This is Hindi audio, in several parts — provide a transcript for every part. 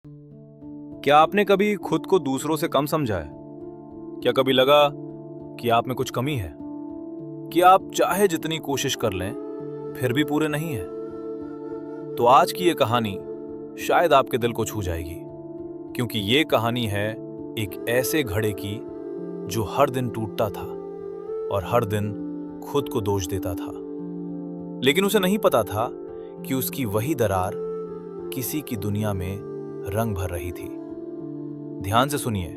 क्या आपने कभी खुद को दूसरों से कम समझा है? क्या कभी लगा कि आप में कुछ कमी है, कि आप चाहे जितनी कोशिश कर लें फिर भी पूरे नहीं हैं? तो आज की ये कहानी शायद आपके दिल को छू जाएगी, क्योंकि ये कहानी है एक ऐसे घड़े की जो हर दिन टूटता था और हर दिन खुद को दोष देता था। लेकिन उसे नहीं पता था कि उसकी वही दरार किसी की दुनिया में रंग भर रही थी। ध्यान से सुनिए,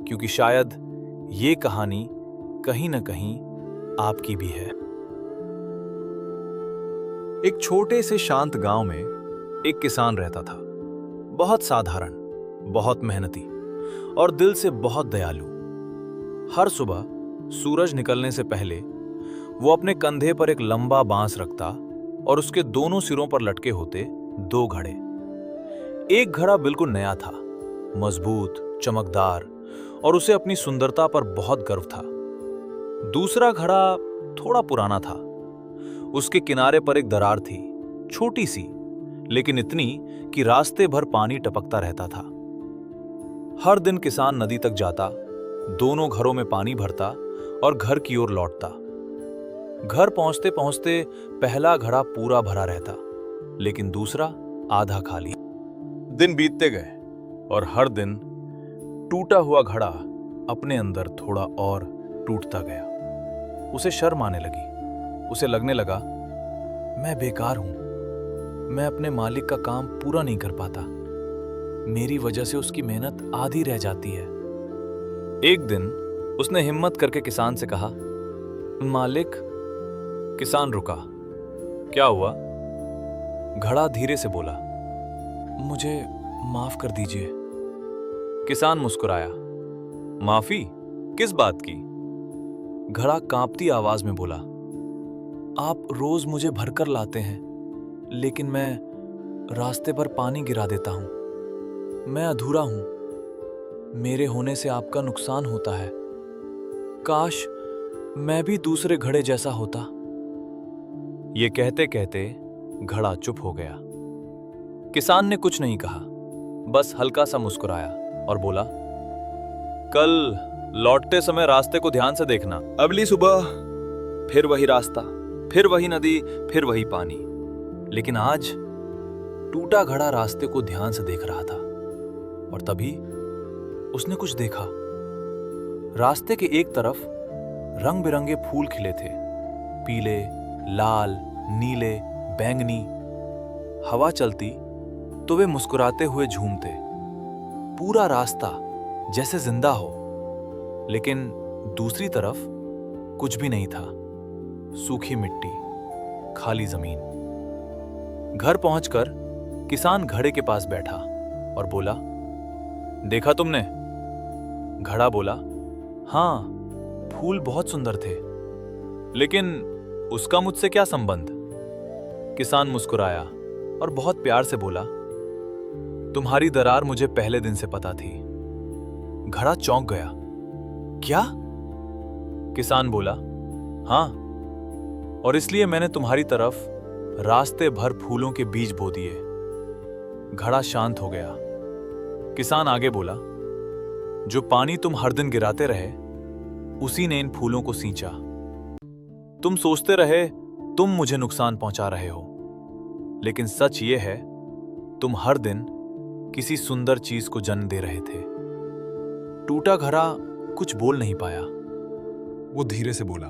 क्योंकि शायद ये कहानी कहीं न कहीं आपकी भी है। एक छोटे से शांत गांव में एक किसान रहता था। बहुत साधारण, बहुत मेहनती और दिल से बहुत दयालु। हर सुबह सूरज निकलने से पहले वो अपने कंधे पर एक लंबा बांस रखता और उसके दोनों सिरों पर लटके होते दो घड़े। एक घड़ा बिल्कुल नया था, मजबूत, चमकदार और उसे अपनी सुंदरता पर बहुत गर्व था। दूसरा घड़ा थोड़ा पुराना था। उसके किनारे पर एक दरार थी, छोटी सी, लेकिन इतनी कि रास्ते भर पानी टपकता रहता था। हर दिन किसान नदी तक जाता, दोनों घरों में पानी भरता और घर की ओर लौटता। घर पहुंचते पहुंचते पहला घड़ा पूरा भरा रहता, लेकिन दूसरा आधा खाली। दिन बीतते गए और हर दिन टूटा हुआ घड़ा अपने अंदर थोड़ा और टूटता गया। उसे शर्म आने लगी। उसे लगने लगा, मैं बेकार हूं, मैं अपने मालिक का काम पूरा नहीं कर पाता, मेरी वजह से उसकी मेहनत आधी रह जाती है। एक दिन उसने हिम्मत करके किसान से कहा, मालिक। किसान रुका। क्या हुआ? घड़ा धीरे से बोला, मुझे माफ कर दीजिए। किसान मुस्कुराया। माफी? किस बात की? घड़ा कांपती आवाज में बोला, आप रोज मुझे भरकर लाते हैं, लेकिन मैं रास्ते पर पानी गिरा देता हूं। मैं अधूरा हूं, मेरे होने से आपका नुकसान होता है। काश मैं भी दूसरे घड़े जैसा होता। ये कहते कहते घड़ा चुप हो गया। किसान ने कुछ नहीं कहा, बस हल्का सा मुस्कुराया और बोला, कल लौटते समय रास्ते को ध्यान से देखना। अगली सुबह फिर वही रास्ता, फिर वही नदी, फिर वही पानी। लेकिन आज टूटा घड़ा रास्ते को ध्यान से देख रहा था और तभी उसने कुछ देखा। रास्ते के एक तरफ रंग बिरंगे फूल खिले थे, पीले, लाल, नीले, बैंगनी। हवा चलती तो वे मुस्कुराते हुए झूमते। पूरा रास्ता जैसे जिंदा हो। लेकिन दूसरी तरफ कुछ भी नहीं था, सूखी मिट्टी, खाली जमीन। घर पहुंचकर किसान घड़े के पास बैठा और बोला, देखा तुमने? घड़ा बोला, हां, फूल बहुत सुंदर थे, लेकिन उसका मुझसे क्या संबंध? किसान मुस्कुराया और बहुत प्यार से बोला, तुम्हारी दरार मुझे पहले दिन से पता थी। घड़ा चौंक गया। क्या? किसान बोला, हां, और इसलिए मैंने तुम्हारी तरफ रास्ते भर फूलों के बीज बो दिए। घड़ा शांत हो गया। किसान आगे बोला, जो पानी तुम हर दिन गिराते रहे, उसी ने इन फूलों को सींचा। तुम सोचते रहे तुम मुझे नुकसान पहुंचा रहे हो, लेकिन सच ये है, तुम हर दिन किसी सुंदर चीज को जन्म दे रहे थे। टूटा घड़ा कुछ बोल नहीं पाया। वो धीरे से बोला,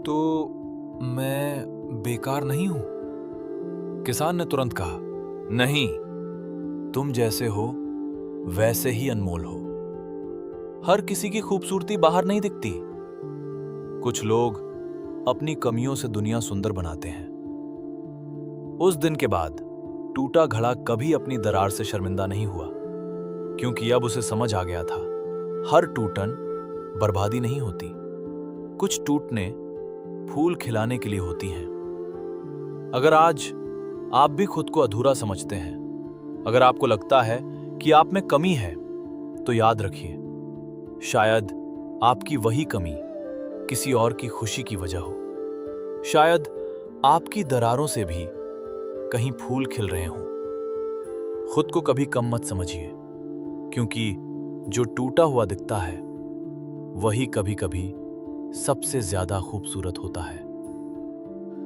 तो मैं बेकार नहीं हूं? किसान ने तुरंत कहा, नहीं, तुम जैसे हो वैसे ही अनमोल हो। हर किसी की खूबसूरती बाहर नहीं दिखती। कुछ लोग अपनी कमियों से दुनिया सुंदर बनाते हैं। उस दिन के बाद टूटा घड़ा कभी अपनी दरार से शर्मिंदा नहीं हुआ, क्योंकि अब उसे समझ आ गया था, हर टूटन बर्बादी नहीं होती। कुछ टूटने फूल खिलाने के लिए होती हैं। अगर आज आप भी खुद को अधूरा समझते हैं, अगर आपको लगता है कि आप में कमी है, तो याद रखिए, शायद आपकी वही कमी किसी और की खुशी की वजह हो। शायद आपकी दरारों से भी कहीं फूल खिल रहे हों। खुद को कभी कम मत समझिए, क्योंकि जो टूटा हुआ दिखता है वही कभी कभी सबसे ज्यादा खूबसूरत होता है।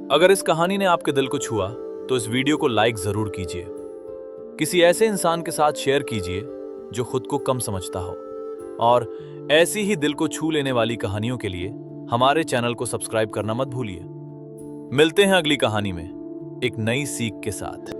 अगर इस कहानी ने आपके दिल को छुआ तो इस वीडियो को लाइक जरूर कीजिए। किसी ऐसे इंसान के साथ शेयर कीजिए जो खुद को कम समझता हो। और ऐसी ही दिल को छू लेने वाली कहानियों के लिए हमारे चैनल को सब्सक्राइब करना मत भूलिए। मिलते हैं अगली कहानी में एक नई सीख के साथ।